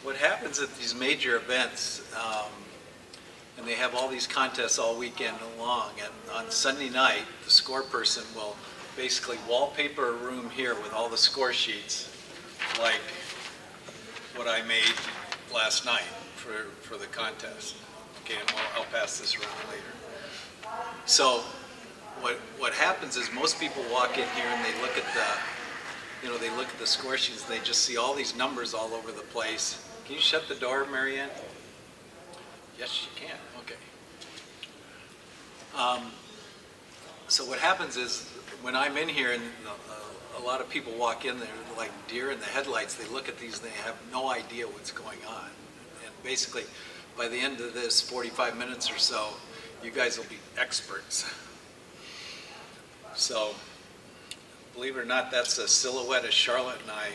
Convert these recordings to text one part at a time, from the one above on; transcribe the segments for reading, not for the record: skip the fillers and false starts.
what happens at these major events, and they have all these contests all weekend long, and on Sunday night, the score person will basically wallpaper a room here with all the score sheets, like what I made last night for the contest. Okay, and I'll pass this around later. So what happens is most people walk in here and they look at the score sheets, and they just see all these numbers all over the place. Can you shut the door, Mary Ann? Yes, you can. Okay. So what happens is when I'm in here and a lot of people walk in there like deer in the headlights, they look at these and they have no idea what's going on. And basically, by the end of this 45 minutes or so, you guys will be experts. So, believe it or not, that's a silhouette of Charlotte and I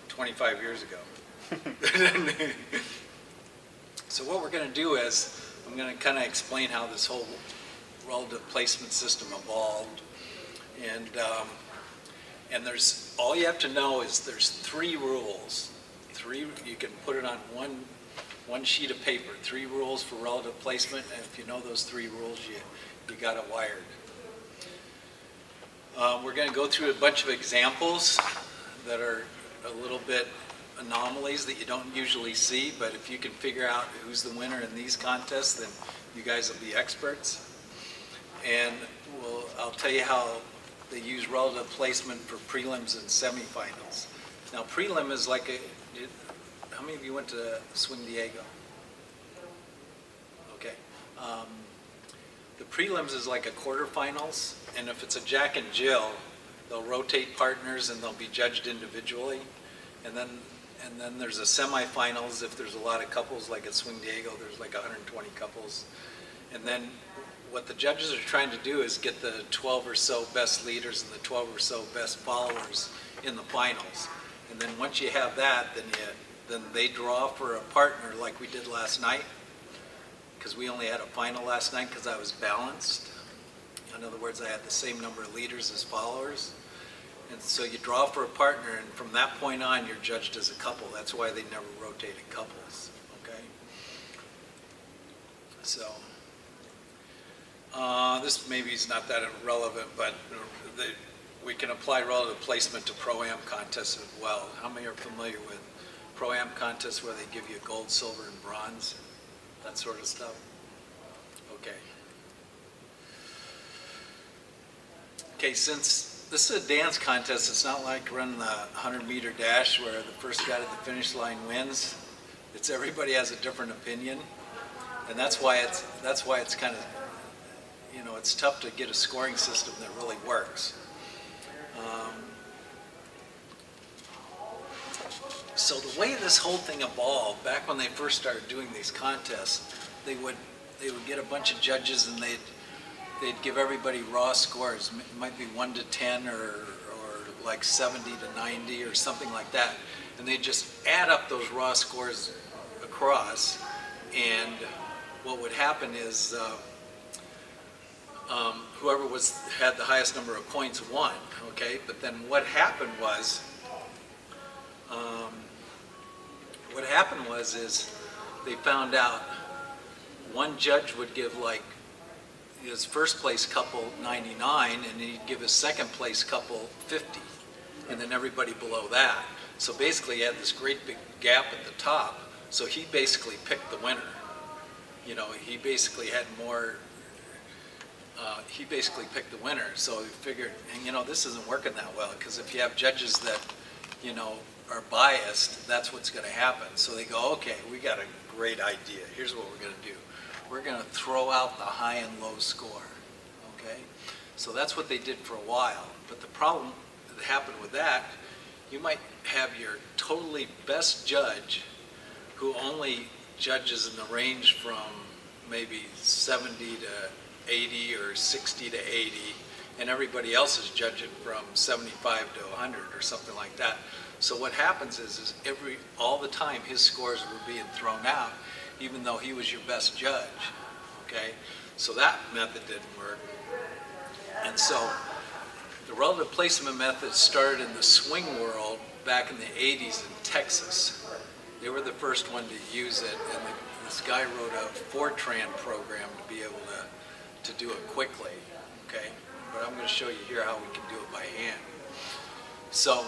25 years ago. So what we're going to do is, I'm going to kind of explain how this whole relative placement system evolved. And there's, all you have to know is there's 3 rules. You can put it on one sheet of paper, 3 rules for relative placement, and if you know those 3 rules, you got it wired. We're going to go through a bunch of examples that are a little bit anomalies that you don't usually see, but if you can figure out who's the winner in these contests, then you guys will be experts. And I'll tell you how they use relative placement for prelims and semifinals. Now, prelim is like how many of you went to Swing Diego? Okay. The prelims is like a quarterfinals, and if it's a Jack and Jill, they'll rotate partners and they'll be judged individually. And then there's a semifinals if there's a lot of couples, like at Swing Diego, there's like 120 couples. And then what the judges are trying to do is get the 12 or so best leaders and the 12 or so best followers in the finals. And then once you have that, then they draw for a partner like we did last night, because we only had a final last night because I was balanced. In other words, I had the same number of leaders as followers. And so you draw for a partner, and from that point on, you're judged as a couple. That's why they never rotated couples, okay? So, this maybe is not that relevant, but we can apply relative placement to Pro-Am contests as well. How many are familiar with Pro-Am contests where they give you gold, silver, and bronze? That sort of stuff? Okay. Okay, since this is a dance contest, it's not like running the 100-meter dash where the first guy to the finish line wins. It's everybody has a different opinion, and that's why it's kind of, it's tough to get a scoring system that really works. So the way this whole thing evolved, back when they first started doing these contests, they would get a bunch of judges and they'd give everybody raw scores. It might be 1 to 10 or like 70 to 90 or something like that. And they'd just add up those raw scores across. And what would happen is whoever had the highest number of points won, okay? But then what happened was is they found out one judge would give like his first place couple 99, and he'd give his second place couple 50, and then everybody below that. So basically he had this great big gap at the top, so he basically picked the winner. He basically had more, he basically picked the winner. So he figured, this isn't working that well, because if you have judges that, are biased, that's what's going to happen. So they go, okay, we got a great idea. Here's what we're going to do. We're going to throw out the high and low score, okay? So that's what they did for a while. But the problem that happened with that, you might have your totally best judge who only judges in the range from maybe 70 to 80 or 60 to 80, and everybody else is judging from 75 to 100 or something like that. So what happens is all the time his scores were being thrown out, even though he was your best judge, okay? So that method didn't work. And so the relative placement method started in the swing world back in the 80s in Texas. They were the first one to use it, and this guy wrote a Fortran program to be able to do it quickly, okay? But I'm going to show you here how we can do it by hand. So,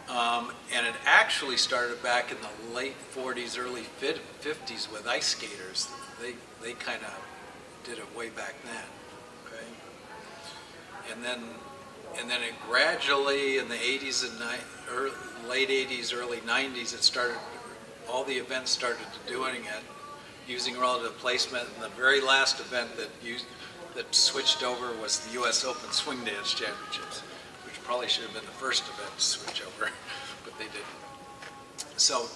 and it actually started back in the late 40s, early 50s with ice skaters. They kind of did it way back then, okay? And then it gradually in the 80s and late 80s, early 90s, it started. All the events started doing it using relative placement, and the very last event that switched over was the U.S. Open Swing Dance Championships, which probably should have been the first event to switch over, but they didn't. So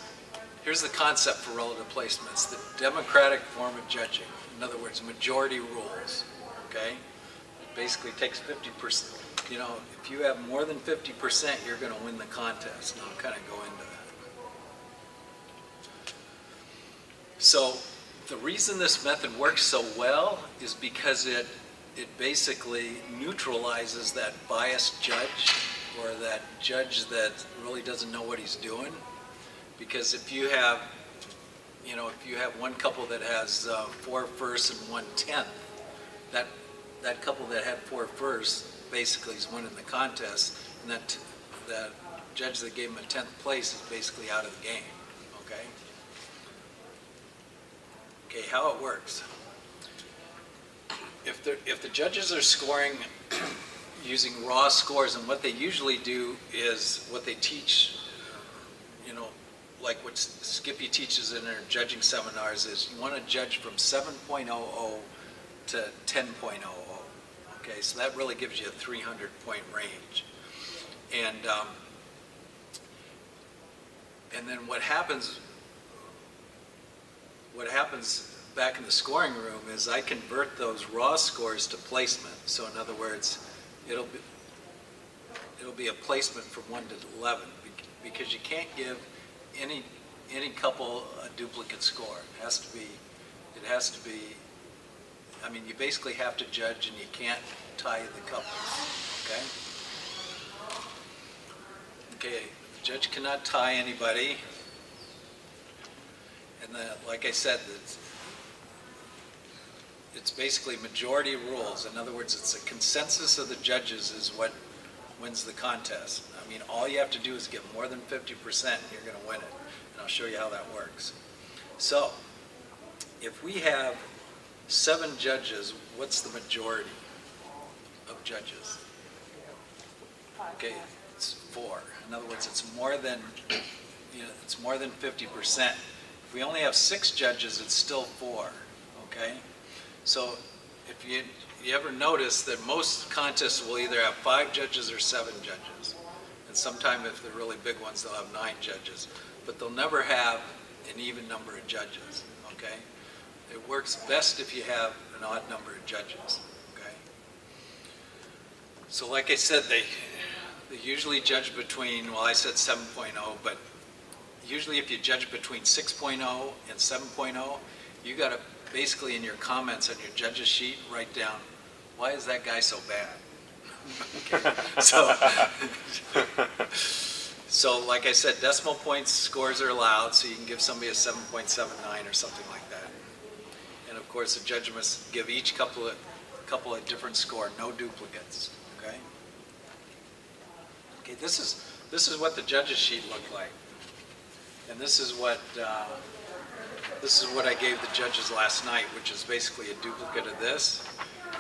here's the concept for relative placement. It's the democratic form of judging. In other words, majority rules, okay? It basically takes 50%. You know, if you have more than 50%, you're going to win the contest. And I'll kind of go into that. So the reason this method works so well is because it basically neutralizes that biased judge, or that judge that really doesn't know what he's doing. Because if you have, you know, if you have one couple that has 4 firsts and 1 10th, that couple that had 4 firsts basically is winning the contest, and that judge that gave him a 10th place is basically out of the game. Okay. Okay, how it works. If the judges are scoring using raw scores, and what they usually do is what they teach, you know, like what Skippy teaches in her judging seminars, is you want to judge from 7.00 to 10.00. Okay, so that really gives you a 300-point range. And then what happens back in the scoring room is I convert those raw scores to placement. So in other words, it'll be a placement from 1 to 11, because you can't give any couple a duplicate score. It has to be. I mean, you basically have to judge, and you can't tie the couples. Okay. Okay. The judge cannot tie anybody. And like I said, it's basically majority rules. In other words, it's a consensus of the judges is what wins the contest. I mean, all you have to do is get more than 50% and you're going to win it. And I'll show you how that works. So, if we have 7 judges, what's the majority of judges? Okay, it's 4. In other words, it's more than 50%. If we only have 6 judges, it's still 4. Okay, so if you ever notice that most contests will either have 5 judges or 7 judges, and sometime if they're really big ones, they'll have 9 judges, but they'll never have an even number of judges. Okay, it works best if you have an odd number of judges. Okay, so like I said, they usually judge between, well, I said 7.0, but usually if you judge between 6.0 and 7.0, you got to basically in your comments on your judge's sheet write down, why is that guy so bad? Okay. So like I said, decimal points scores are allowed, so you can give somebody a 7.79 or something like that. And of course, the judge must give each couple a different score, no duplicates. Okay. Okay. This is what the judge's sheet looked like, and this is what I gave the judges last night, which is basically a duplicate of this.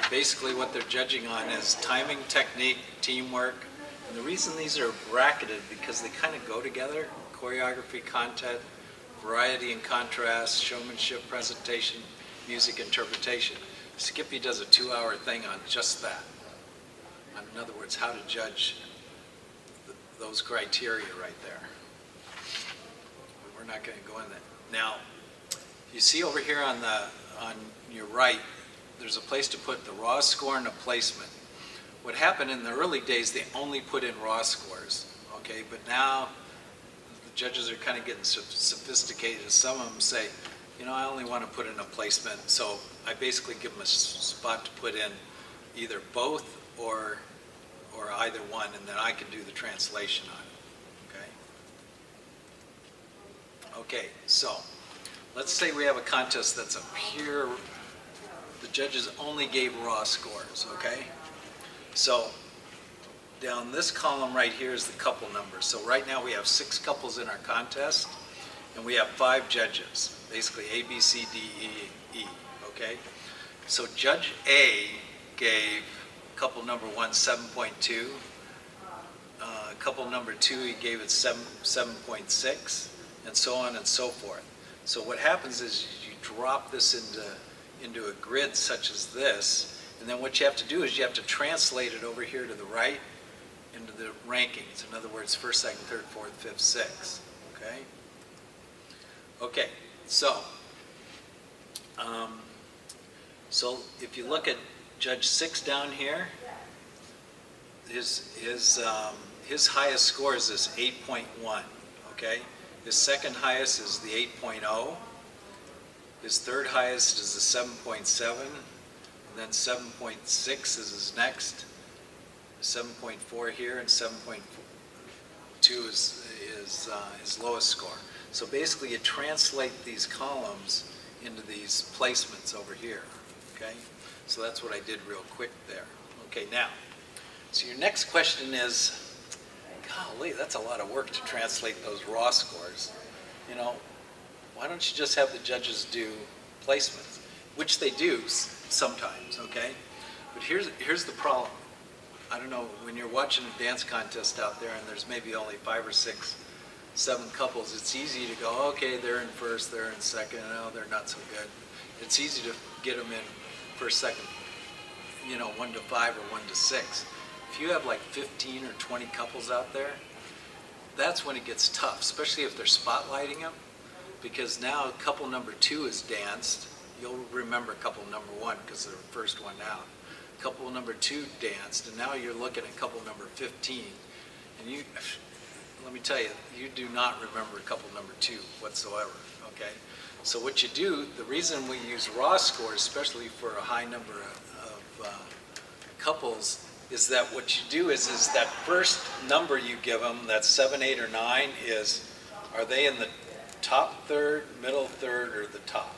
Basically, what they're judging on is timing, technique, teamwork. And the reason these are bracketed because they kind of go together: choreography, content, variety and contrast, showmanship, presentation, music, interpretation. Skippy does a 2-hour thing on just that. In other words, how to judge those criteria right there. But we're not going to go in that. Now, you see over here on your right, there's a place to put the raw score and a placement. What happened in the early days, they only put in raw scores, okay? But now the judges are kind of getting sophisticated. Some of them say, you know, I only want to put in a placement, so I basically give them a spot to put in either both or either one, and then I can do the translation on it, Okay, so let's say we have a contest that's a pure, the judges only gave raw scores, okay? So down this column right here is the couple numbers. So right now we have 6 couples in our contest, and we have 5 judges, basically A, B, C, D, E, okay? So Judge A gave couple number 1 7.2, couple number 2 he gave it 7.6, and so on and so forth. So what happens is you drop this into a grid such as this, and then what you have to do is you have to translate it over here to the right into the rankings. In other words, first, second, third, fourth, fifth, sixth. Okay? Okay, so if you look at Judge 6 down here, his highest score is this 8.1. Okay? His second highest is the 8.0. His third highest is the 7.7. And then 7.6 is his next. 7.4 here, and 7.2 is his lowest score. So basically you translate these columns into these placements over here, okay? So that's what I did real quick there. Okay, now, so your next question is, golly, that's a lot of work to translate those raw scores. You know, why don't you just have the judges do placements? Which they do sometimes, okay? But here's the problem. I don't know, when you're watching a dance contest out there and there's maybe only 5 or 6, 7 couples, it's easy to go, okay, they're in first, they're in second, no, they're not so good. It's easy to get them in first, second, 1 to 5 or 1 to 6. If you have like 15 or 20 couples out there, that's when it gets tough, especially if they're spotlighting them, because now couple number 2 is danced. You'll remember couple number 1 because they're the first one out. Couple number 2 danced, and now you're looking at couple number 15, and let me tell you, you do not remember couple number 2 whatsoever, okay? So what you do, the reason we use raw scores, especially for a high number of couples, is that what you do is that first number you give them, that 7, 8, or 9, are they in the top third, middle third, or the top,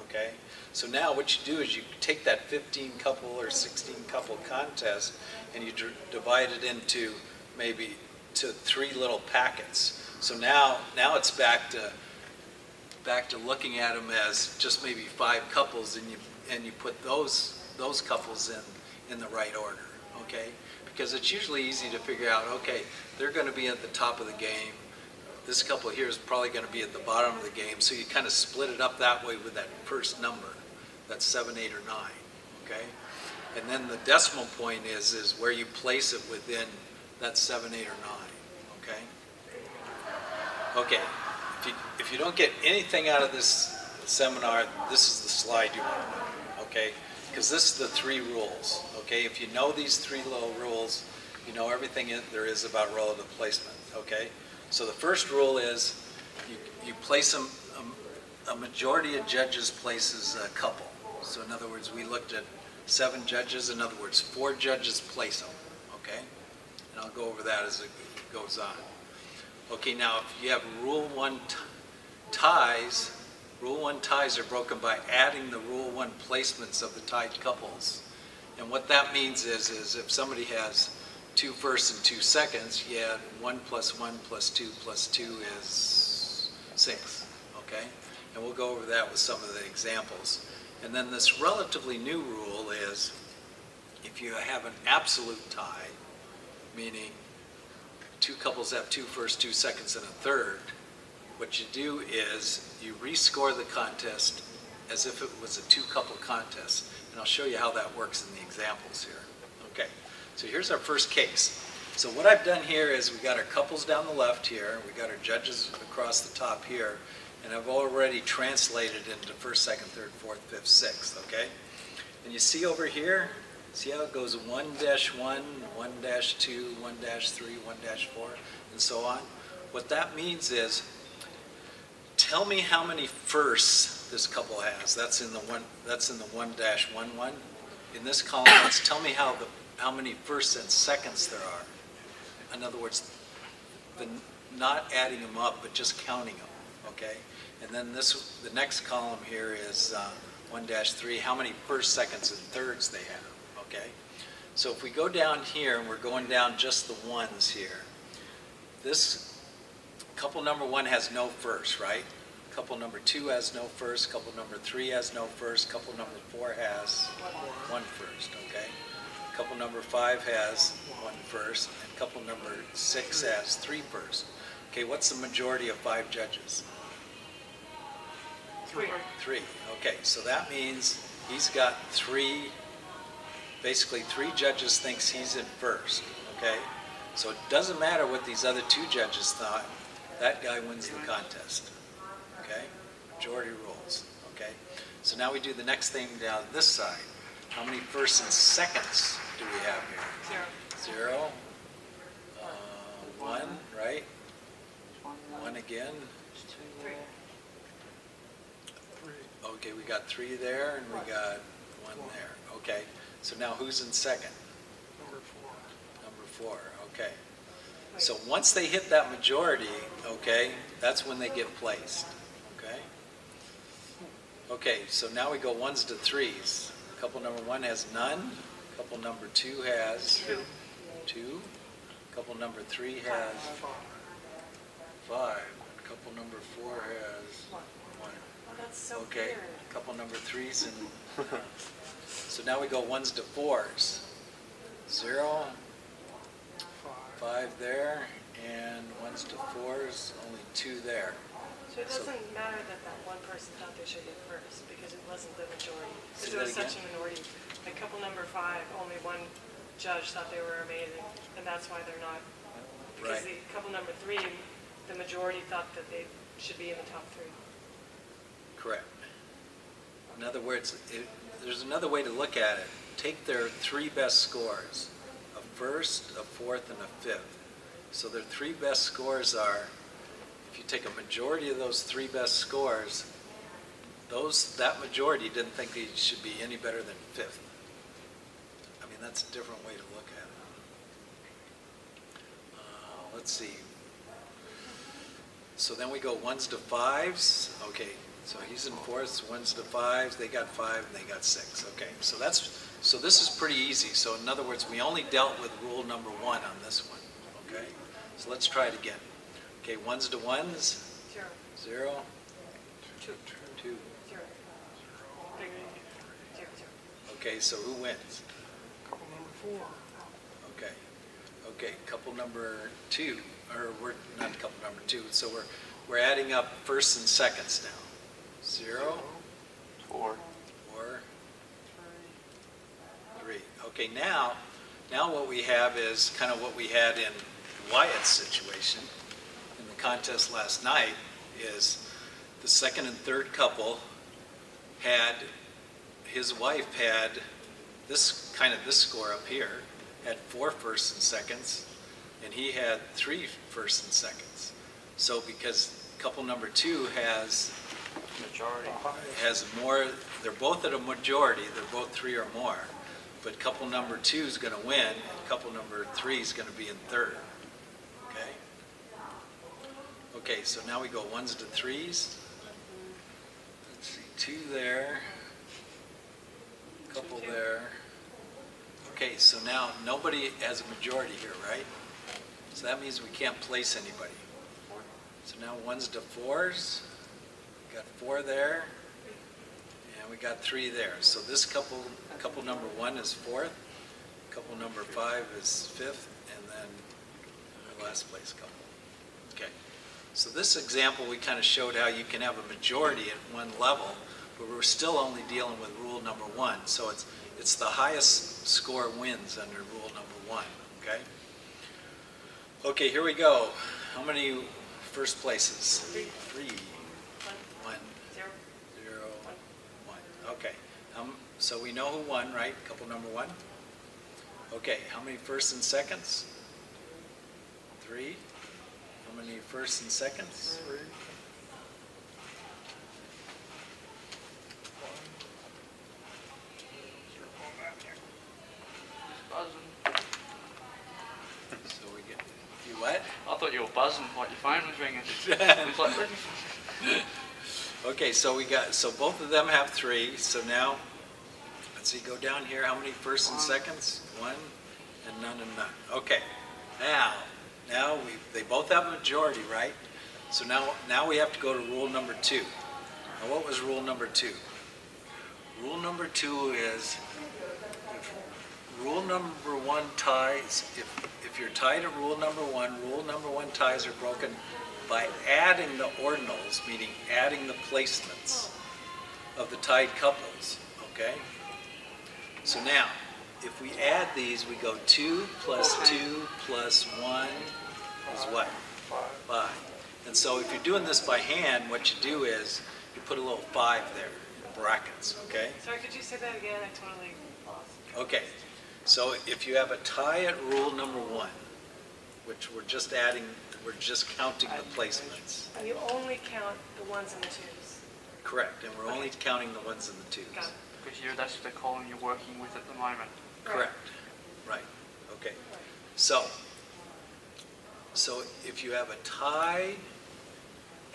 okay? So now what you do is you take that 15 couple or 16 couple contest and you divide it into maybe to 3 little packets. So now it's back to looking at them as just maybe 5 couples, and you put those couples in the right order, okay? Because it's usually easy to figure out, okay, they're going to be at the top of the game. This couple here is probably going to be at the bottom of the game, so you kind of split it up that way with that first number. That's 7, 8, or 9, okay? And then the decimal point is where you place it within that 7, 8, or 9, okay? Okay, if you don't get anything out of this seminar, this is the slide you want to know, okay? Because this is the 3 rules, okay? If you know these 3 little rules, you know everything there is about relative placement, okay? So the first rule is you place them, a majority of judges places a couple. So in other words, we looked at 7 judges. In other words, 4 judges place them, okay? And I'll go over that as it goes on. Okay, now if you have Rule 1 ties, Rule 1 ties are broken by adding the Rule 1 placements of the tied couples. And what that means is if somebody has 2 firsts and 2 seconds, you add 1 plus 1 plus 2 plus 2 is 6, okay? And we'll go over that with some of the examples. And then this relatively new rule is if you have an absolute tie, meaning 2 couples have 2 firsts, 2 seconds, and a third, what you do is you rescore the contest as if it was a 2-couple contest. And I'll show you how that works in the examples here. Okay, so here's our first case. So what I've done here is we got our couples down the left here, we got our judges across the top here, and I've already translated into first, second, third, fourth, fifth, sixth, okay? And you see over here, see how it goes 1-1, 1-2, 1-3, 1-4, and so on? What that means is, tell me how many firsts this couple has. That's in the 1-11. In this column, tell me how many firsts and seconds there are. In other words, not adding them up, but just counting them. okay? And then the next column here is 1-3, how many first, seconds, and thirds they have, okay? So if we go down here, and we're going down just the ones here, this couple number 1 has no first, right? Couple number 2 has no first, couple number 3 has no first, couple number 4 has one first, okay? Couple number 5 has one first, and couple number 6 has 3 first. Okay, what's the majority of 5 judges? 3. 3, okay, so that means he's got 3, basically 3 judges thinks he's in first, okay? So it doesn't matter what these other 2 judges thought, that guy wins the contest, okay? Majority rules, okay? So now we do the next thing down this side. How many firsts and seconds do we have here? 0. 1, right? 1 again. 3. Okay, we got 3 there, and we got 1 there. Okay, so now who's in second? Number 4. Number 4, okay. So once they hit that majority, okay, that's when they get placed, okay? Okay, so now we go 1s to 3s. Couple number 1 has none. Couple number 2 has 2. Couple number 3 has 5. Couple number 4 has 1. Oh, that's so Okay, weird. couple number 3s and so now we go 1s to 4s. 0, 5 there, and 1s to 4s, only 2 there. So it doesn't matter that that one person thought they should get first because it wasn't the majority. Say Because it was that such a minority. Like couple number 5, only one judge thought they were amazing, and that's why they're not. Because Right. the couple number 3, the majority thought that they should be in the top 3. Correct. In other words, there's another way to look at it. Take their 3 best scores, a first, a fourth, and a fifth. So their 3 best scores are, if you take a majority of those 3 best scores, that majority didn't think they should be any better than fifth. I mean, that's a different way to look at it. Let's see. So then we go 1s to 5s. Okay, so he's in fourths, 1s to 5s. They got 5 and they got 6. Okay, so this is pretty easy. So in other words, we only dealt with rule number 1 on this one. Okay, so let's try it again. Okay, 1s to 1s. 0. 0. 2. 2. 0. Bigger. 0. 0. Okay, so who wins? Couple number 4. Okay. Okay, couple number 2, or we're not couple number 2. So we're adding up firsts and seconds now. 0, 4. 4, 3. Okay, now what we have is kind of what we had in Wyatt's situation in the contest last night. Is the second and third couple had, his wife had this score up here, had 4 firsts and seconds, and he had 3 firsts and seconds. So because couple number 2 has more, they're both at a majority, they're both 3 or more, but couple number 2 is going to win, and couple number 3 is going to be in third. Okay? Okay, so now we go 1s to 3s. Let's see, 2 there, couple there. Okay, so now nobody has a majority here, right? So that means we can't place anybody. So now 1s to 4s, we got 4 there, and we got 3 there. So this couple number 1 is 4th, couple number 5 is 5th, and then our last place couple. Okay, so this example we kind of showed how you can have a majority at one level, but we're still only dealing with rule number 1. So it's the highest score wins under rule number 1, okay? Okay, here we go. How many first places? 3, 1, 0. 0, 1. Okay, so we know who won, right? Couple number 1. Okay, how many firsts and seconds? 3. How many firsts and seconds? 3. 1. So we get, you what? I thought you were buzzing like your phone was ringing. It's like, Okay, so so both of them have 3, so now, let's see, go down here, how many firsts and seconds? 1, and none and none. Okay, now they both have a majority, right? So now we have to go to rule number 2. Now what was rule number 2? Rule number 2 is, if rule number 1 ties, if you're tied at rule number 1, rule number 1 ties are broken by adding the ordinals, meaning adding the placements of the tied couples, okay? So now, if we add these, we go 2 plus 2 plus 1 is what? 5. And so if you're doing this by hand, what you do is you put a little 5 there, in brackets, okay? Sorry, could you say that again? I totally lost. Okay, so if you have a tie at rule number 1, which we're just counting the placements. And you only count the ones and the twos. Correct, and we're only counting the ones and the twos. Got it. Because that's the column you're working with at the moment. Correct, right, okay. So if you have a tie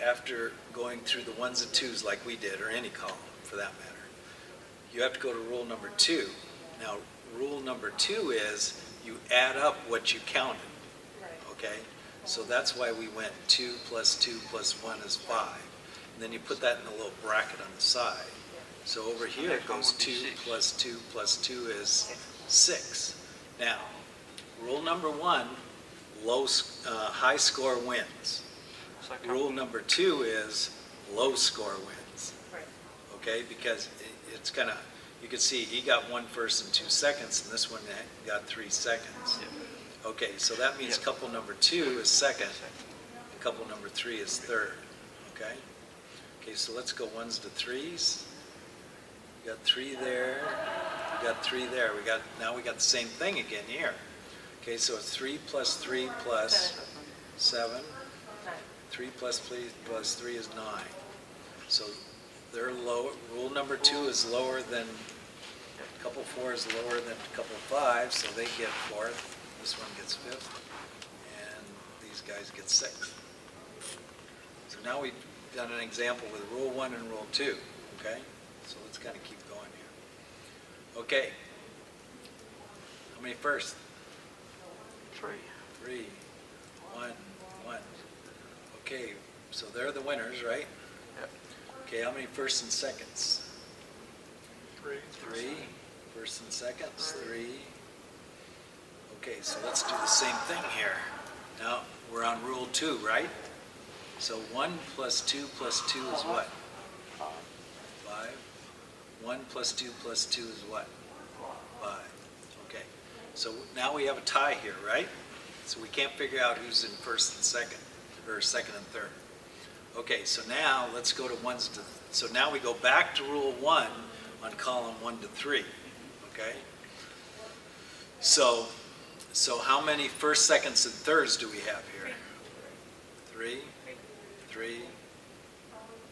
after going through the ones and twos like we did, or any column for that matter, you have to go to rule number 2. Now, rule number 2 is you add up what you counted, Right. okay? So that's why we went 2 plus 2 plus 1 is 5. And then you put that in a little bracket on the side. So over here it goes 2 plus 2 plus 2 is 6. Now, rule number 1, high score wins. So Rule number 2 is low score wins, Right. okay? Because it's kind of, you can see he got 1 first and 2 seconds, and this one got 3 seconds. Okay, so that means Yep. couple number 2 is second, and couple number 3 is third, okay? Okay, so let's go 1s to 3s. We got 3 there, we got 3 there. Now we got the same thing again here. Okay, so it's 3 plus 3 plus 7. 3 plus 3 plus 3 is 9. So they're low. Rule number 2 is lower than, couple 4 is lower than couple 5, so they get 4th. This one gets 5th, and these guys get 6th. So now we've done an example with rule 1 and rule 2, okay? So let's kind of keep going here. Okay. How many first? 3. 3, 1, 1. Okay, so they're the winners, right? Yep. Okay, how many firsts and seconds? 3. 3, firsts and seconds, 3. Okay, so let's do the same thing here. Now, we're on rule 2, right? So 1 plus 2 plus 2 is what? 5. 1 plus 2 plus 2 is what? 5. Okay, so now we have a tie here, right? So we can't figure out who's in first and second, or second and third. Okay, so now let's go to so now we go back to rule 1 on column 1 to 3, okay? So how many first, seconds, and thirds do we have here? 3, 3,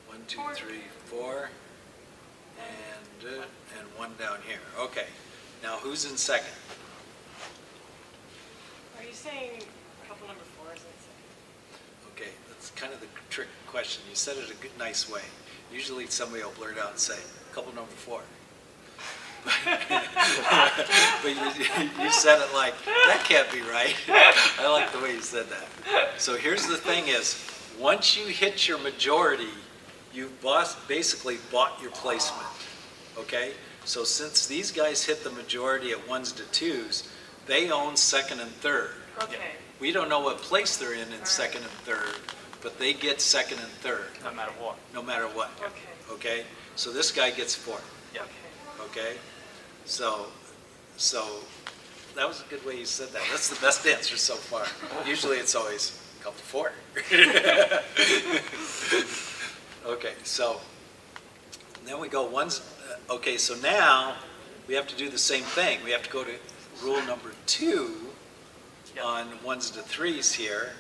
1, 2, 3, 4, and 1 down here. Okay, now who's in second? Are you saying couple number 4 is in second? Okay, that's kind of the trick question. You said it a good, nice way. Usually somebody will blurt out and say, couple number 4. But you said it like, that can't be right. I like the way you said that. So here's the thing is, once you hit your majority, you've basically bought your placement, okay? So since these guys hit the majority at 1s to 2s, they own second and third. Okay. We don't know what place they're in second and third, but they get second and third, No matter what. no matter what, Okay. okay? So this guy gets 4th. Yep. Okay. Okay, so that was a good way you said that. That's the best answer so far. Usually it's always couple 4. Okay, so then we go okay, so now we have to do the same thing. We have to go to rule number 2 Yep. on 1s to 3s here.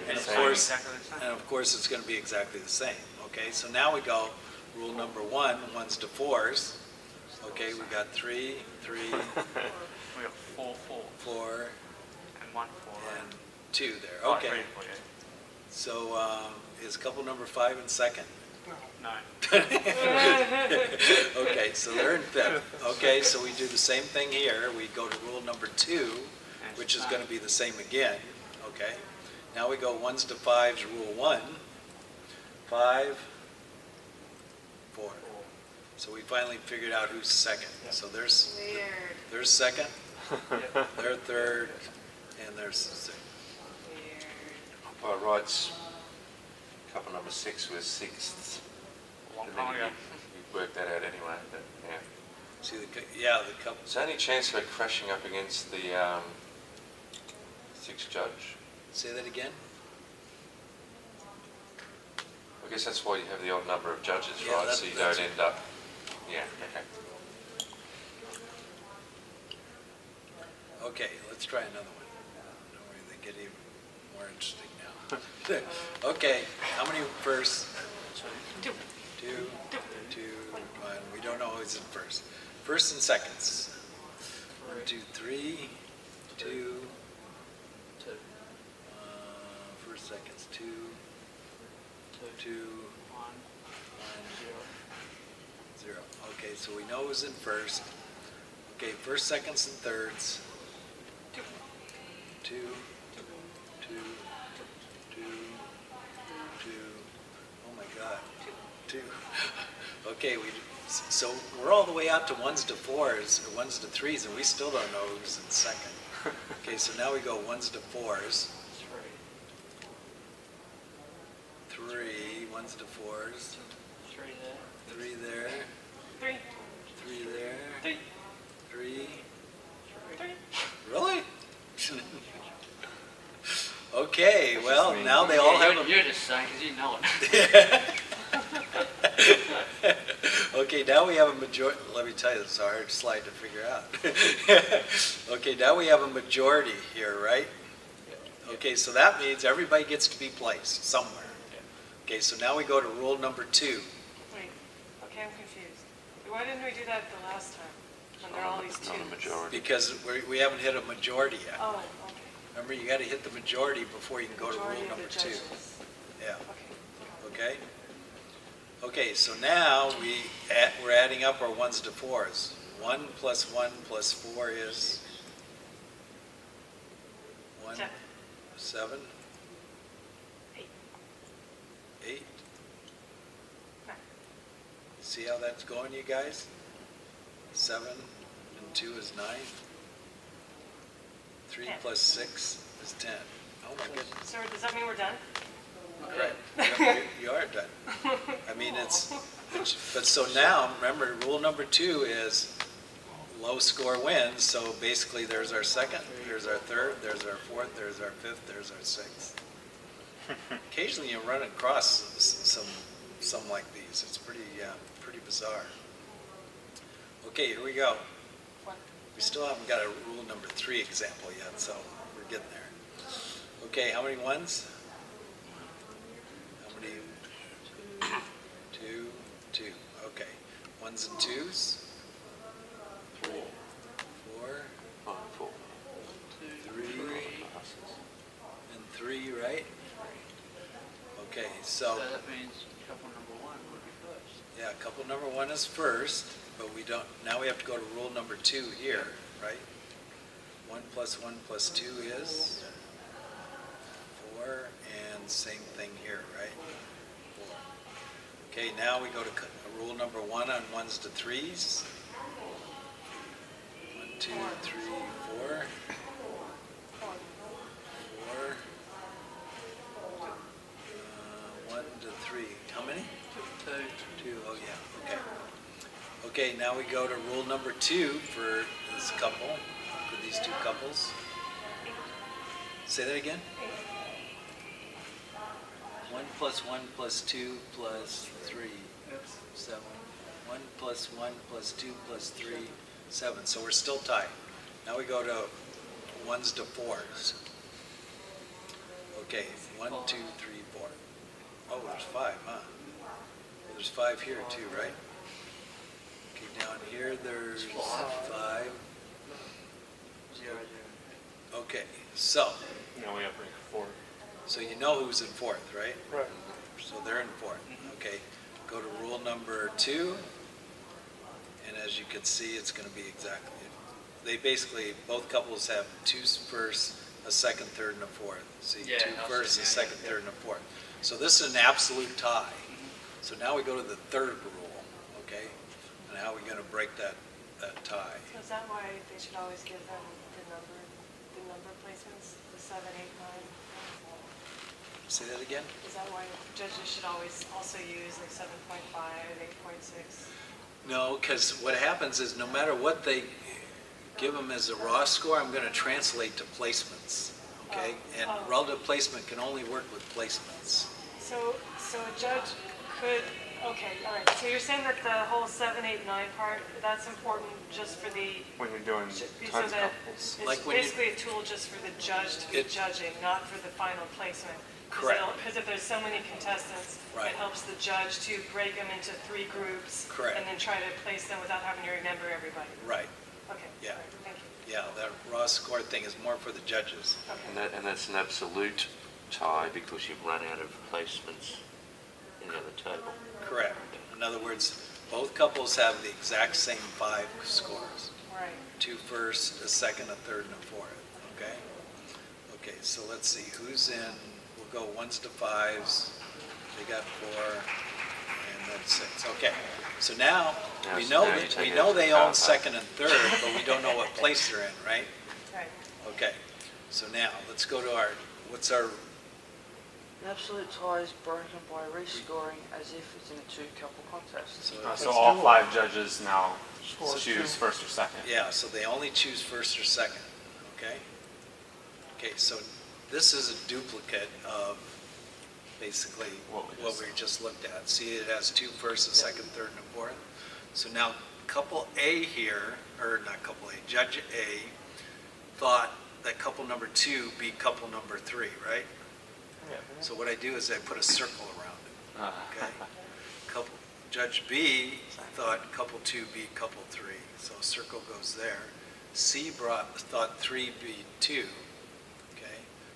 And of Same, course, exactly the same. and of course it's going to be exactly the same. Okay, so now we go rule number 1, 1s to 4s. Okay, we got 3, 3, We got 4, 4, 4, and 1, 4. and 2 there. Oh, Okay, 3, 4, yeah. so is couple number 5 in second? No. Okay, so they're in fifth. Okay, so we do the same thing here. We go to rule number 2, which is going to be the same again. Okay, now we go 1s to 5s, rule 1. 5, 4. So we finally figured out who's second. So there's second, they're third, and there's sixth. By rights, couple number 6 was sixth. A long And then time ago. you worked that out anyway, but yeah. See, the couple. Is there any chance of it crashing up against the 6th judge? Say that again? I guess that's why you have the odd number of judges, Yeah, right? So you don't end up, yeah, okay. Okay, let's try another one. Don't worry, they get even more interesting now. Okay, how many first? 2. 2, 2, 1. We don't know who's in first. First and seconds. 1, 2, 3, 2. First, seconds, 2, 2, 1, 0. Okay, so we know who's in first. Okay, first, seconds, and thirds. 2, 2, 2, 2. Oh my God. 2. Okay, so we're all the way out to 1s to 4s or 1s to 3s, and we still don't know who's in second. Okay, so now we go 1s to 4s. 3, 1s to 4s. 3 there. 3. 3 there. 3. 3. 3. Really? Okay, well, now they all have a... You're just saying because you know it. Okay, now we have a majority, let me tell you, this is a hard slide to figure out. Okay, now we have a majority here, right? Okay, so that means everybody gets to be placed somewhere. Okay, so now we go to rule number 2. Wait, okay, I'm confused. Why didn't we do that the last time? When there are all these 2s? Not a majority. Because we haven't hit a majority yet. Oh, okay. Remember, you got to hit the majority before you can go to Majority rule of number the 2. judges. Yeah, Okay. okay? Okay, so now we're adding up our 1s to 4s. 1 plus 1 plus 4 is 1, 7. 7, 8. 8. Okay. See how that's going, you guys? 7 and 2 is 9. 3 10. plus 6 is 10. Oh my goodness. So does that mean we're done? Right. You are done. I mean, but so now, remember, rule number 2 is low score wins. So basically, there's our second, there's our third, there's our fourth, there's our fifth, there's our sixth. Occasionally, you run across some like these. It's pretty bizarre. Okay, here we go. What? We still haven't got a rule number 3 example yet, so we're getting there. Okay, how many ones? How many? 2, 2. Okay. 1s and 2s? 4, 5, 4. 3, and 3, right? Okay, so, that means couple number 1 would be first. yeah, couple number 1 is first, but we don't, now we have to go to rule number 2 here, right? 1 plus 1 plus 2 is 4, and same thing here, right? 4. Okay, now we go to rule number 1 on 1s to 3s. 1, 2, 3, 4. 4. 1 to 3. How many? 2. Oh, yeah. Okay. Okay, now we go to rule number 2 for this couple, for these 2 couples. Say that again. 1 plus 1 plus 2 plus 3, 7. 1 plus 1 plus 2 plus 3, 7. So we're still tied. Now we go to 1s to 4s. Okay, 1, 2, 3, 4. Oh, there's 5, huh? Well, there's 5 here too, right? Okay, down here there's 5. 0, 0. Okay, so Now we have 4. you know who's in 4th, right? Right. So they're in 4th. Okay, go to rule number 2, and as you can see, it's going to be exactly, they basically, both couples have 2 firsts, a second, third, and a fourth. See, Yeah, 2 I'll firsts, see, a yeah, second, yeah. third, and a fourth. So this is an absolute tie. So now we go to the third rule, okay? And how are we going to break that tie? So is that why they should always give them the number placements, the 7, 8, 9? Say that again? Is that why judges should always also use like 7.5, 8.6? No, because what happens is no matter what they give them as a raw score, I'm going to translate to placements, okay? And Oh. relative placement can only work with placements. So a judge could, okay, all right. So you're saying that the whole 7, 8, 9 part, that's important just for the, When you're doing so times that couples. it's Like when you- basically a tool just for the judge to be It- judging, not for the final placement. Correct. Because if there's so many contestants, Right. it helps the judge to break them into 3 groups. Correct. And then try to place them without having to remember everybody. Right, Okay. Yeah. all right, thank you. yeah, that raw score thing is more for the judges. Okay. And that's an absolute tie because you've run out of placements in the other table. Correct. In other words, both couples have the exact same 5 scores. Right. 2 firsts, a second, a third, and a fourth, okay? Okay, so let's see, who's in, we'll go 1s to 5s, they got 4, and then 6, okay. So now, Now we so know now you that, take we it know out they to own power. second and third, but we don't know what place they're in, right? Right. Okay, so now, let's go to our, what's our, The absolute tie is broken by rescoring as if it's in a 2-couple contest. so, So all 5 judges now Scores choose two. first or second. yeah, so they only choose first or second, okay? Okay, so this is a duplicate of basically What what we we just just looked at. See, it has 2 firsts, a second, third, and a fourth. So now, couple A here, or not couple A, Judge A thought that couple number 2 be couple number 3, right? So what I do is I put a circle around it, okay? Couple, Judge B thought couple 2 be couple 3, so a circle goes there. C thought 3 be 2, okay?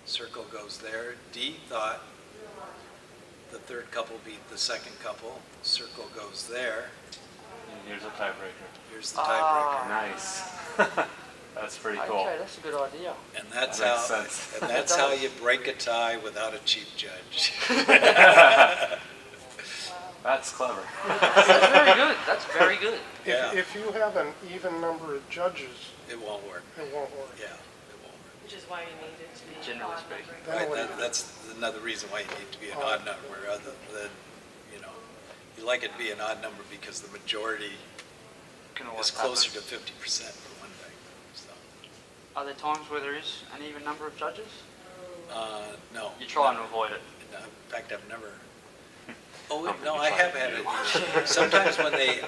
Circle goes there. D thought the third couple be the second couple, circle goes there. And here's a tiebreaker. Here's the tiebreaker. Nice. That's pretty cool. Okay, that's a good idea. And that's That how, makes sense. and that's how you break a tie without a chief judge. That's clever. That's very good. That's very good. Yeah. If you have an even number of judges, It won't work, it won't work. yeah, it won't work. Which is why you need it to be Generally odd speaking. numbering. Then Right, what do you- that's another reason why you need to be an odd number, other than, you know, you like it to be an odd number because the majority Can is always closer happen. to 50% for one thing, so. Are there times where there is an even number of judges? No. You try and avoid it. No, in fact, I've never, oh, How no, many I have times had do it. Sometimes when they,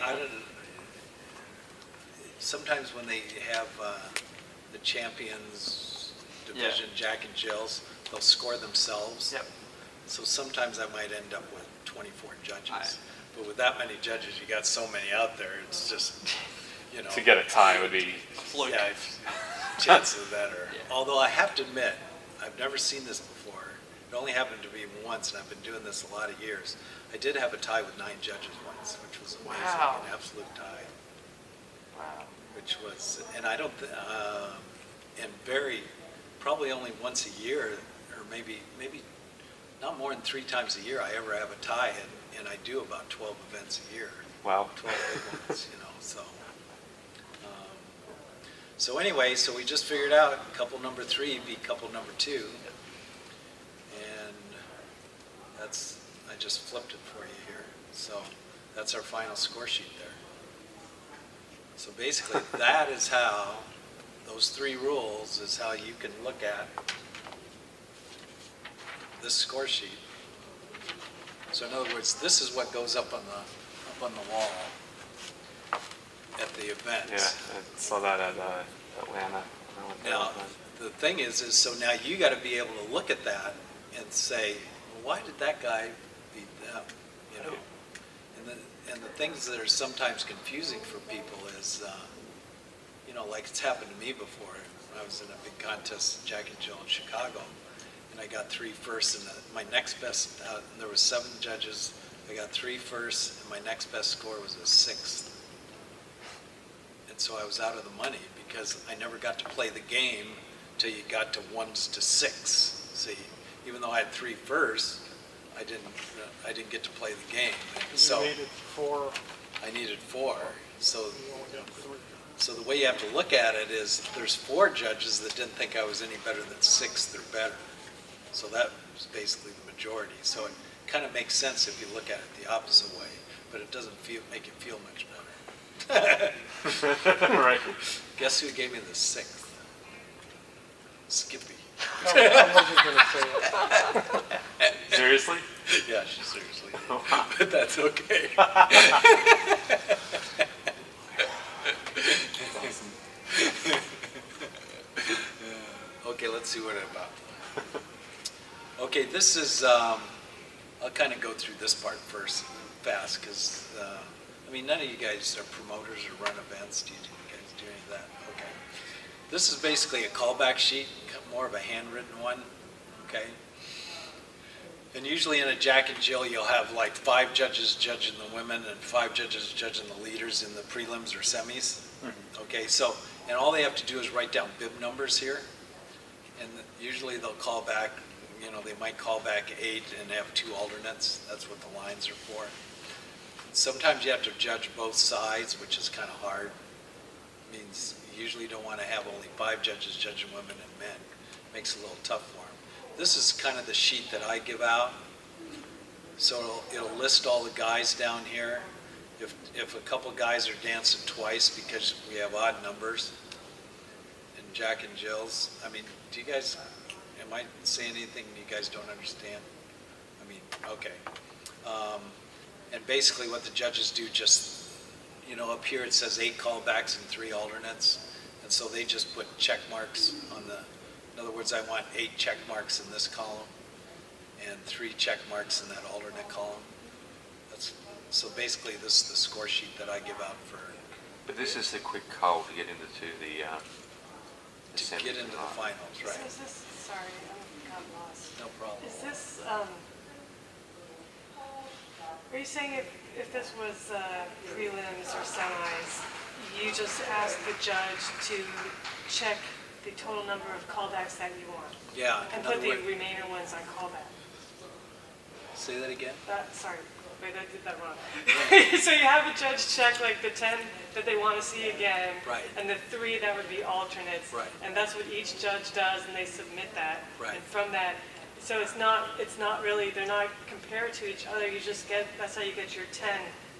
sometimes when they have the champions division, Jack and Jill's, they'll score themselves. Yep. So sometimes I might end up with 24 judges. Right. But with that many judges, you got so many out there, it's just, you know. To get a tie would be, Fluke. Yeah, chances of that are, Yeah. although I have to admit, I've never seen this before. It only happened to me once, and I've been doing this a lot of years. I did have a tie with 9 judges once, which was amazing, Wow. an absolute tie, Wow. which was, and I don't, and probably only once a year, or maybe not more than 3 times a year I ever have a tie, and I do about 12 events a year. wow. 12 big ones, you know, so. So anyway, so we just figured out couple number 3 beat couple number 2. And that's, I just flipped it for you here. So that's our final score sheet there. So basically, that is how, those 3 rules is how you can look at this score sheet. So in other words, this is what goes up on the wall at the events. Yeah, I saw that at Atlanta. when I went there Now, last night. the thing is so now you got to be able to look at that and say, well, why did that guy beat them? You know, and the things that are sometimes confusing for people is, you know, like it's happened to me before. I was in a big contest, Jack and Jill in Chicago, and I got 3 firsts, and my next best, and there was 7 judges I got 3 firsts, and my next best score was a 6th. And so I was out of the money because I never got to play the game till you got to 1s to 6. See, even though I had 3 firsts, I didn't get to play the game. And so You needed 4, I needed 4. So you only got 3. so the way you have to look at it is there's 4 judges that didn't think I was any better than 6th or better. So that was basically the majority. So it kind of makes sense if you look at it the opposite way, but it doesn't make it feel much better. Right. Guess who gave me the 6th? Skippy. I wasn't going to say it. Seriously? Yeah, she seriously did. Wow. But that's okay. Okay, let's see what it's about. Okay, this is, I'll kind of go through this part first, fast, because, I mean, none of you guys are promoters or run events. Do you guys do any of that? Okay. This is basically a callback sheet, more of a handwritten one, okay? And usually in a Jack and Jill, you'll have like 5 judges judging the women and 5 judges judging the leaders in the prelims or semis. Okay, so, and all they have to do is write down bib numbers here. And usually they'll call back, you know, they might call back 8 and have 2 alternates. That's what the lines are for. Sometimes you have to judge both sides, which is kind of hard. Means you usually don't want to have only 5 judges judging women and men. Makes it a little tough for them. This is kind of the sheet that I give out. So it'll list all the guys down here. If a couple guys are dancing twice because we have odd numbers in Jack and Jill's, I mean, do you guys, am I saying anything you guys don't understand? I mean, okay. And basically what the judges do, just, you know, up here it says 8 callbacks and 3 alternates. And so they just put check marks on the, in other words, I want 8 check marks in this column and 3 check marks in that alternate column. So basically this is the score sheet that I give out for, But this is the quick call to get into the to get into the finals, So right? is this, sorry, I got lost. No problem. Is this, are you saying if this was prelims or semis, you just ask the judge to check the total number of callbacks that you want? Yeah, And in put other the words, remainder ones on callback? say that again? Sorry, wait, I did that wrong. So you have a judge check like the 10 that they want to see again. Right. And the 3 that would be alternates. Right. And that's what each judge does, and they submit that. Right. And from that, so it's not really, they're not compared to each other, you just get, that's how you get your 10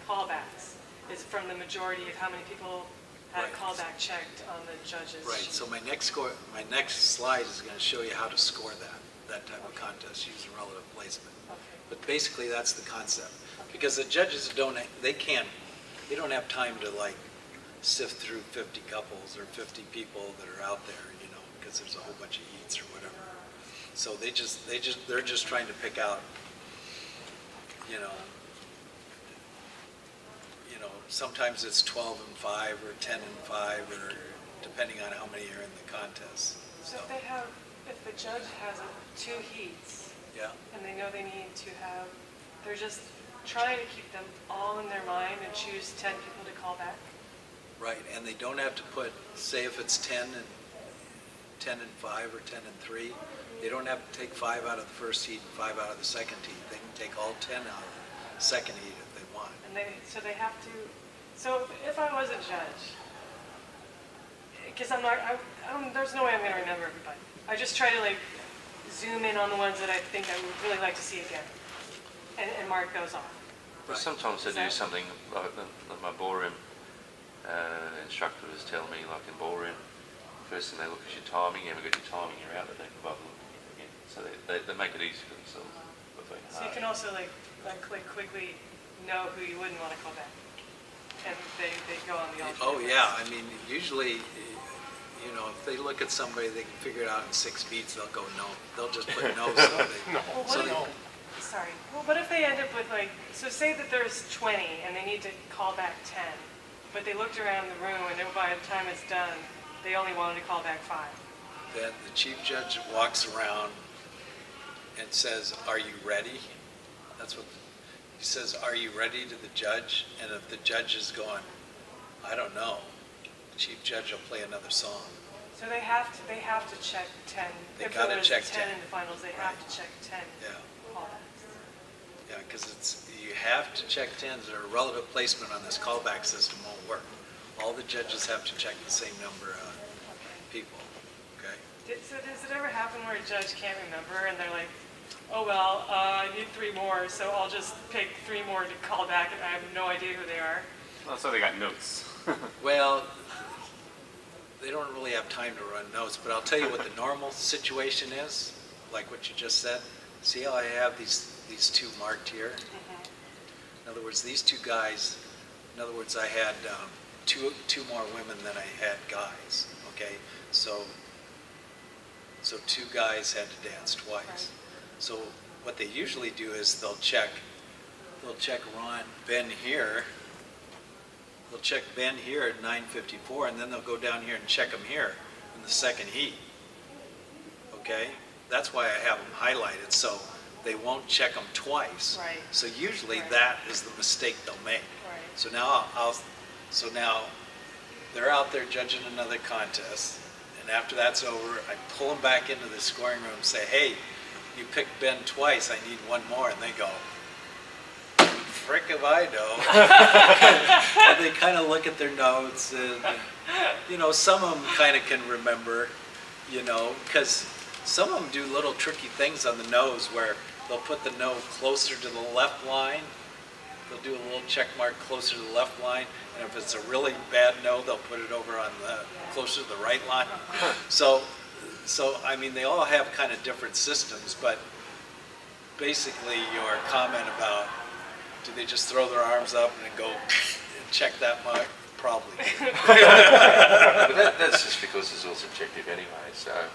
callbacks. It's from the majority of how many people had a Right. callback checked on the judges. Right, so my next slide is going to show you how to score that type of contest using relative placement. Okay. But basically, that's the concept. Because the judges don't have time to like sift through 50 couples or 50 people that are out there, you know, because there's a whole bunch of heats or whatever. So they're just trying to pick out, you know, sometimes it's 12 and 5 or 10 and 5 or depending on how many are in the contest. So if the judge has 2 heats, Yeah, and they know they need to have, they're just trying to keep them all in their mind and choose 10 people to call back. right, and they don't have to put, say if it's 10 and 5 or 10 and 3, they don't have to take 5 out of the first heat and 5 out of the second heat. They can take all 10 out of the second heat if they want. And they have to, so if I was a judge, because there's no way I'm going to remember everybody. I just try to like zoom in on the ones that I think I would really like to see again and mark those off. But Right. sometimes they do Exactly. something like my ballroom instructor was telling me, like in ballroom, first thing they look at your timing, you haven't got your timing, you're out, they don't bother looking again. So they make it easy for themselves. So you can also like click quickly know who you wouldn't want to call back. And they go on the alternate. Oh, yeah, I mean, usually, you know, if they look at somebody, they can figure it out in 6 beats, they'll go no. They'll just put no. No. Well, So what if, sorry, well, what if they end up with like, so say that there's 20 and they need to call back 10, but they looked around the room and by the time it's done, they only wanted to call back 5. Then the chief judge walks around and says, "Are you ready?" That's what, he says, "Are you ready?" to the judge, and if the judge is going, "I don't know," the chief judge will play another song. So they have to check 10. They If gotta there was check 10 10. in the finals, they have Right. to check 10 Yeah, callbacks. yeah, because you have to check 10s, or relative placement on this callback system won't work. All the judges have to check the same number of people, okay? So does it ever happen where a judge can't remember and they're like, oh, well, I need 3 more, so I'll just pick 3 more to call back and I have no idea who they are? Well, so they got notes. Well, they don't really have time to run notes, but I'll tell you what the normal situation is, like what you just said. See how I have these two marked here? In other words, these 2 guys, in other words, I had two more women than I had guys, okay? So 2 guys had to dance twice. Right. So what they usually do is they'll check Ben here. They'll check Ben here at 9:54, and then they'll go down here and check him here in the second heat. Okay? That's why I have them highlighted, so they won't check them twice. Right. So usually Right. that is the mistake they'll make. Right. So now they're out there judging another contest, and after that's over, I pull them back into the scoring room and say, "Hey, you picked Ben twice, I need 1 more," and they go, "Frick if I know." And they kind of look at their notes, and some of them kind of can remember, because some of them do little tricky things on the nose where they'll put the no closer to the left line. They'll do a little check mark closer to the left line, and if it's a really bad no, they'll put it over on the closer to the right line. So I mean, they all have kind of different systems, but basically your comment about do they just throw their arms up and go and check that mark? Probably. But that's just because it's all subjective anyway, so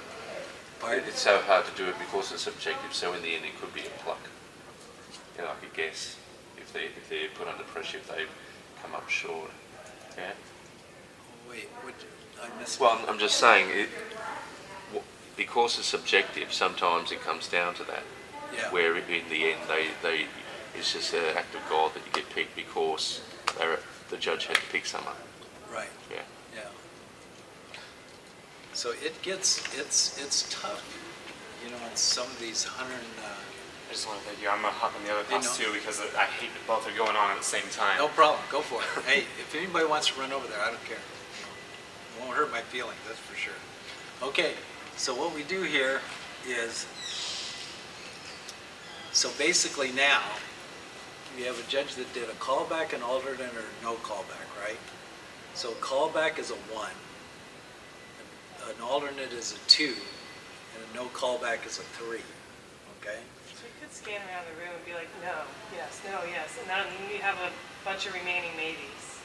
Pardon? it's so hard to do it because it's subjective, so in the end it could be a pluck. Like a guess, if they're put under pressure, if they come up short. Yeah? Wait, I missed. Well, I'm just saying, because it's subjective, sometimes it comes down to that. Yeah. Where in the end, it's just an act of God that you get picked because the judge had to pick someone. Right. Yeah. Yeah. So it's tough, on some of these 100. I just want to thank you. I'm going to hop on the other You bus know. too because I hate that both are going on at the same time. No problem, go for it. Hey, if anybody wants to run over there, I don't care. It won't hurt my feelings, that's for sure. Okay, so what we do here is, so basically now, you have a judge that did a callback, an alternate, or no callback, right? So callback is a 1, an alternate is a 2, and a no callback is a 3, okay? So you could scan around the room and be like, no, yes, and then you have a bunch of remaining maybes.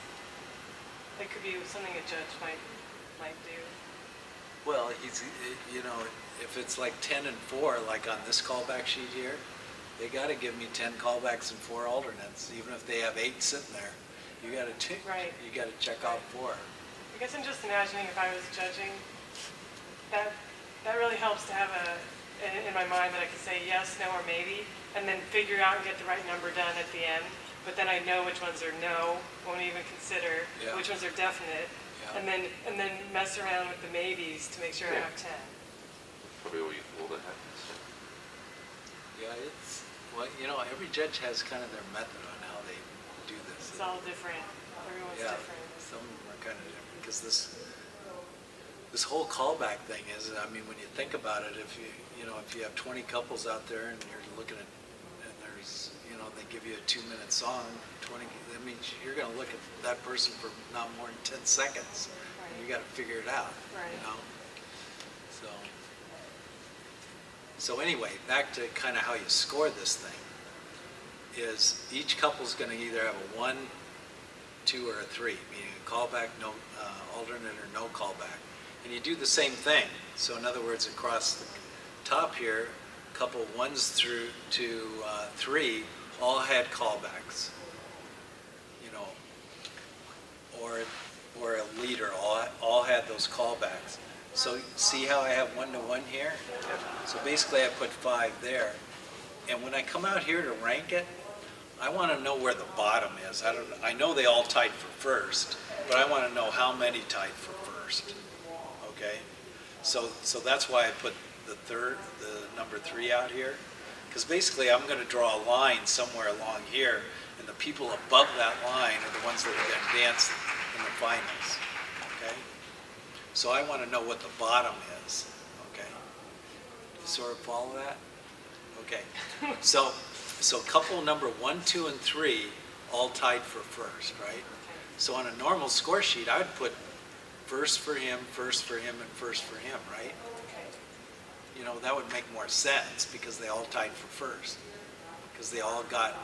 That could be something a judge might do. Well, if it's like 10 and 4, like on this callback sheet here, they got to give me 10 callbacks and 4 alternates, even if they have 8 sitting there. You got to Right. You got to check off 4. I guess I'm just imagining if I was judging, that really helps to have in my mind that I can say yes, no, or maybe, and then figure out and get the right number done at the end. But then I know which ones are no, won't even consider, Yeah. which ones are definite, Yeah. and then mess around with the maybes to make sure I have 10. Probably all that happens. Yeah, every judge has kind of their method on how they do this. It's all different. Everyone's Yeah, different. some of them are kind of different, because this whole callback thing is, I mean, when you think about it, if you have 20 couples out there and you're looking at, and there's, they give you a 2-minute song, that means you're going to look at that person for not more than 10 seconds. Right. You got to figure it out, Right. So anyway, back to kind of how you score this thing, is each couple's going to either have a 1, 2, or a 3, meaning a callback, no alternate, or no callback. And you do the same thing. So in other words, across the top here, couple 1s through to 3 all had callbacks, or a leader all had those callbacks. So see how I have 1 to 1 here? So basically I put 5 there. And when I come out here to rank it, I want to know where the bottom is. I know they all tied for first, but I want to know how many tied for first. Okay? So that's why I put the number 3 out here. Because basically I'm going to draw a line somewhere along here, and the people above that line are the ones that are going to dance in the finals. Okay? So I want to know what the bottom is. Okay? Do you sort of follow that? Okay. So couple number 1, 2, and 3 all tied for first, right? So on a normal score sheet, I would put first for him, and first for him, right? You know, that would make more sense because they all tied for first. Because they all got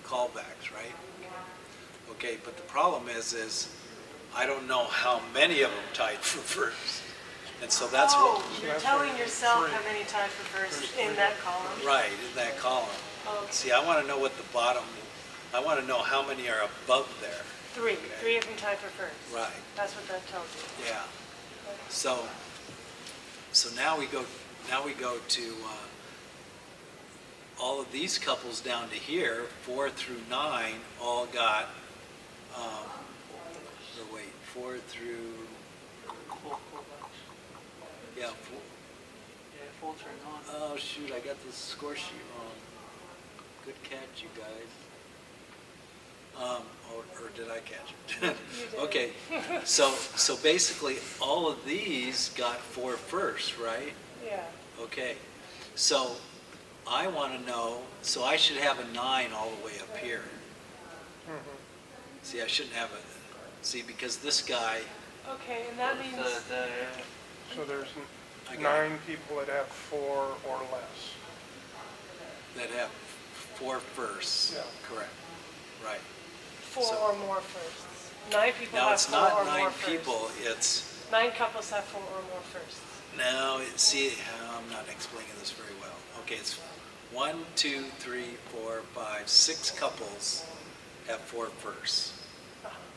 callbacks, right? Okay, but the problem is I don't know how many of them tied for first. And so that's Oh, what, you're telling yourself how many tied for first in that column? right, in that column. Oh, See, I want to know what the bottom, I want to know how many are above there. 3 of them tied for first. Right, That's what that tells you. yeah. So now we go to all of these couples down to here, 4 through 9, all got, or wait, 4 through, 4 callbacks. yeah, Yeah, 4 through 9. oh shoot, I got the score sheet wrong. Good catch, you guys. Or did I catch it? You did. Okay, so basically, all of these got 4 first, right? Yeah. Okay, so I want to know, so I should have a 9 all the way up here. See, I shouldn't have see, because this guy, Okay, and that means, So there's I got 9 people that have 4 or less. that have 4 firsts, Yeah. correct, right. 4 so- or more firsts. 9 people Now, have it's 4 not or 9 more people, firsts. it's, 9 couples have 4 or more firsts. no, see, I'm not explaining this very well. Okay, it's 1, 2, 3, 4, 5, 6 couples have 4 firsts.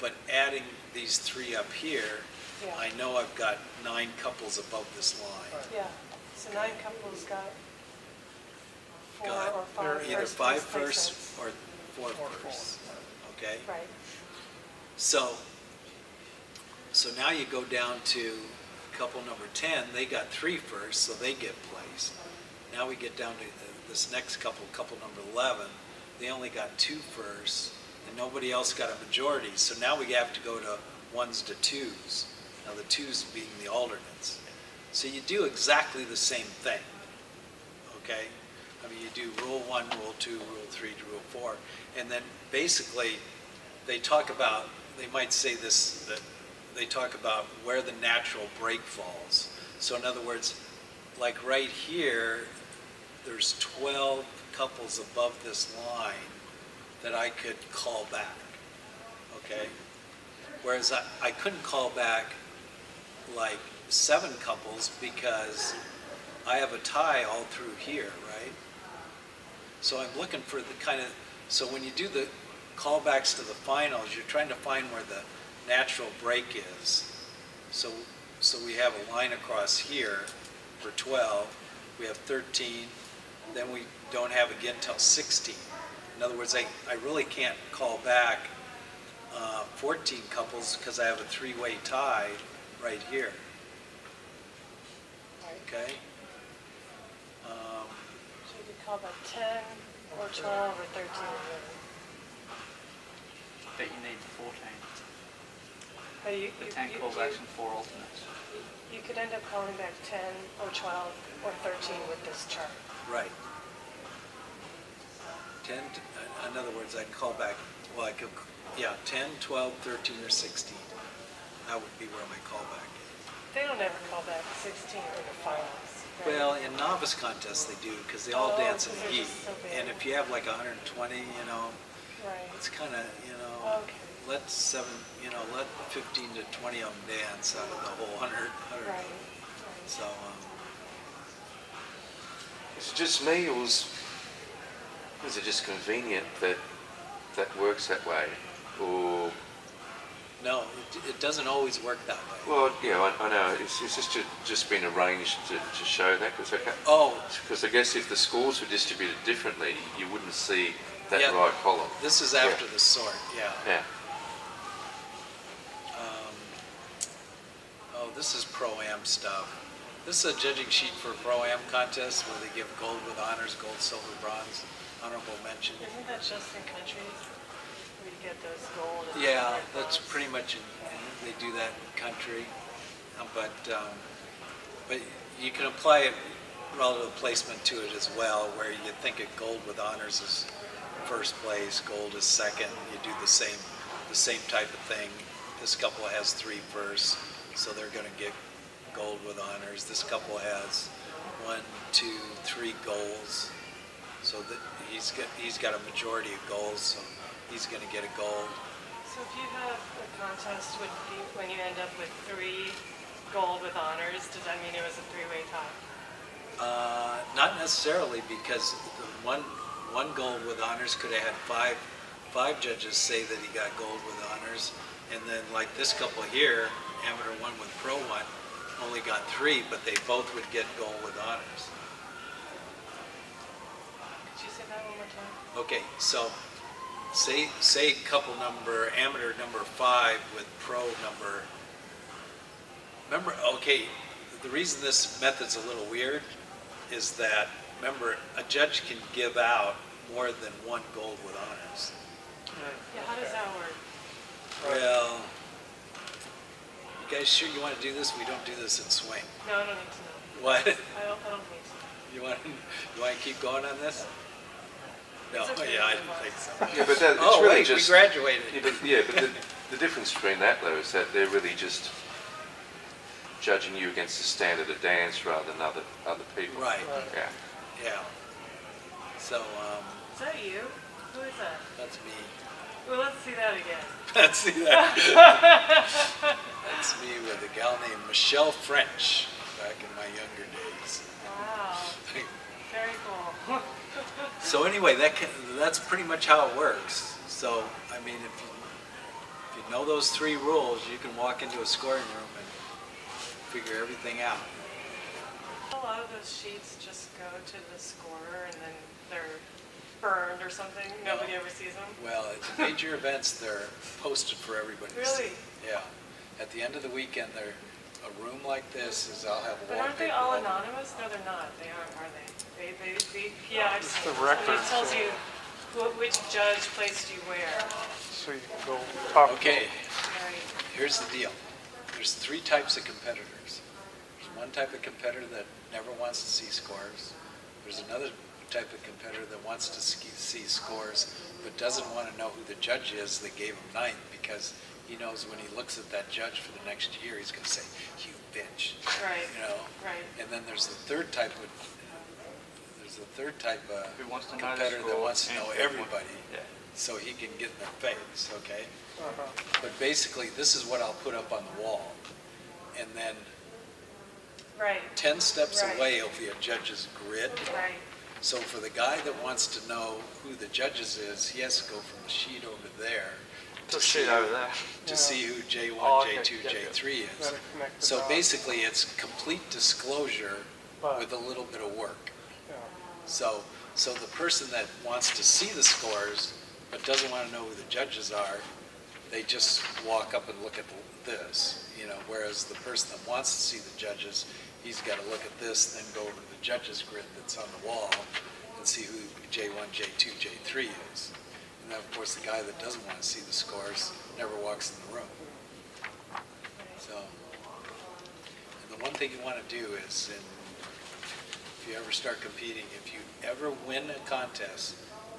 But adding these 3 up here, Yeah. I know I've got 9 couples above this line. Yeah, so 9 couples got 4 Got or 5 either first 5 place firsts placements. or 4 Or firsts. Okay? Right. So now you go down to couple number 10, they got 3 firsts, so they get placed. Now we get down to this next couple number 11, they only got 2 firsts, and nobody else got a majority. So now we have to go to 1s to 2s. Now the 2s being the alternates. So you do exactly the same thing, okay? I mean, you do rule 1, rule 2, rule 3, rule 4, and then basically they talk about, they might say this, that they talk about where the natural break falls. So in other words, like right here, there's 12 couples above this line that I could call back, okay? Whereas I couldn't call back like 7 couples because I have a tie all through here, right? So I'm looking for the kind of, so when you do the callbacks to the finals, you're trying to find where the natural break is. So we have a line across here for 12, we have 13, then we don't have again till 16. In other words, I really can't call back 14 couples because I have a 3-way tie right here. Okay? So you could call that 10 or 12 or 13. But you need 14. But The 10 callbacks and 4 alternates. You could end up calling back 10 or 12 or 13 with this chart. Right. 10, in other words, I'd call back, well, I could, yeah, 10, 12, 13, or 16. That would be where my callback is. They don't ever call back 16 for the finals. right? Well, in novice contests they do, because they all Oh, dance in 'cause they're E. just so big. And if you have like 120, you know, Right. it's kind of, you know, Okay. let 15 to 20 of them dance out of the whole 100. Right. Right. So, Is it just me, or is it just convenient that that works that way? Or, no, it doesn't always work that way. well, yeah, I know, it's just been arranged to show that, because Oh, I guess if the scores were distributed differently, you wouldn't see that Yeah. right column. This is after the sort, yeah. Yeah. Oh, this is pro-am stuff. This is a judging sheet for pro-am contests where they give gold with honors, gold, silver, bronze, honorable mention. Isn't that just in countries where you get those gold? And Yeah, silver that's bronze? pretty much, they do that in country. But you can apply it relative placement to it as well, where you think of gold with honors is first place, gold is second. You do the same type of thing. This couple has 3 firsts, so they're going to get gold with honors. This couple has 1, 2, 3 golds, so that he's got a majority of golds, so he's going to get a gold. So if you have a contest when you end up with 3 gold with honors, does that mean it was a 3-way tie? Not necessarily, because one gold with honors could have had five judges say that he got gold with honors, and then like this couple here, amateur 1 with pro 1, only got 3, but they both would get gold with honors. Could you say that one more time? Okay, so say couple amateur number 5 with pro number. Remember, okay, the reason this method's a little weird is that, remember, a judge can give out more than 1 gold with honors. Yeah, how does that work? Well, you guys sure you want to do this? We don't do this in swing. No, I don't need to know. What? I don't need to. You want to keep going on this? No, It's okay, yeah, I it's didn't think so. Yeah, but that, it's Oh, really wait, just. we graduated. But the difference between that though is that they're really just judging you against the standard of dance rather than other people. Right, Yeah. yeah. So, Is that you? Who is that? that's me. Well, let's see that again. Let's see that. That's me with a gal named Michelle French back in my younger days. Wow, very cool. So anyway, that's pretty much how it works. So, I mean, if you know those 3 rules, you can walk into a scoring room and figure everything out. A lot of those sheets just go to the scorer and then they're burned or something. Nobody ever sees them. Well, at the major events, they're posted for everybody to Really? see. Yeah. At the end of the weekend, they're a room like this is I'll have But aren't they all anonymous? No, they're not. They aren't, are they? Yeah, I've It's seen the this. And records, it tells so- you which judge placed you where. So you can go talk. Okay, Right. here's the deal. There's 3 types of competitors. There's one type of competitor that never wants to see scores. There's another type of competitor that wants to see scores but doesn't want to know who the judge is that gave him 9th, because he knows when he looks at that judge for the next year, he's going to say, "You bitch," Right. you know. Right. And then there's the third type of Who wants to know the competitor that score wants to and know everyone. everybody, Yeah. so he can get in their face. Okay. Uh-huh. But basically, this is what I'll put up on the wall, and then Right. 10 steps Right. away will be a judge's grid. Right. So for the guy that wants to know who the judges is, he has to go from the sheet over there Just sit over there. to Yeah. see who J1, Oh, okay. J2, Yeah, yeah. J3 is. Gotta connect the So dots. basically, it's complete disclosure But- with a little bit of work. Yeah. So the person that wants to see the scores but doesn't want to know who the judges are, they just walk up and look at this, you know, whereas the person that wants to see the judges, he's got to look at this, then go over to the judges grid that's on the wall and see who J1, J2, J3 is. And then, of course, the guy that doesn't want to see the scores never walks in the room. So, and the one thing you want to do is, if you ever start competing, if you ever win a contest,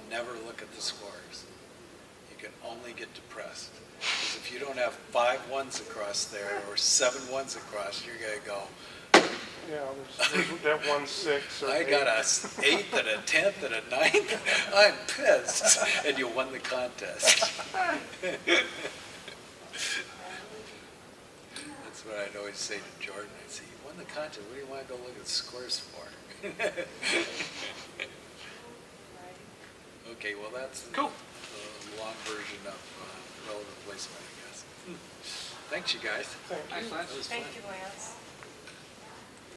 never look at the scores. You can only get depressed. Because if you don't have 5 1s across there or 7 1s across, you're going to go, Yeah, there's that 1-6 or I got a 8th and a 10th and a 9th. I'm pissed. And you won the contest. That's what I'd always say to Jordan. I'd say, you won the contest. What do you want to go look at the scores for? Okay, well, that's Cool. the long version of relative placement, I guess. Thanks, you guys. Thank you. Thanks, Lance. That was Thank fun. you, Lance.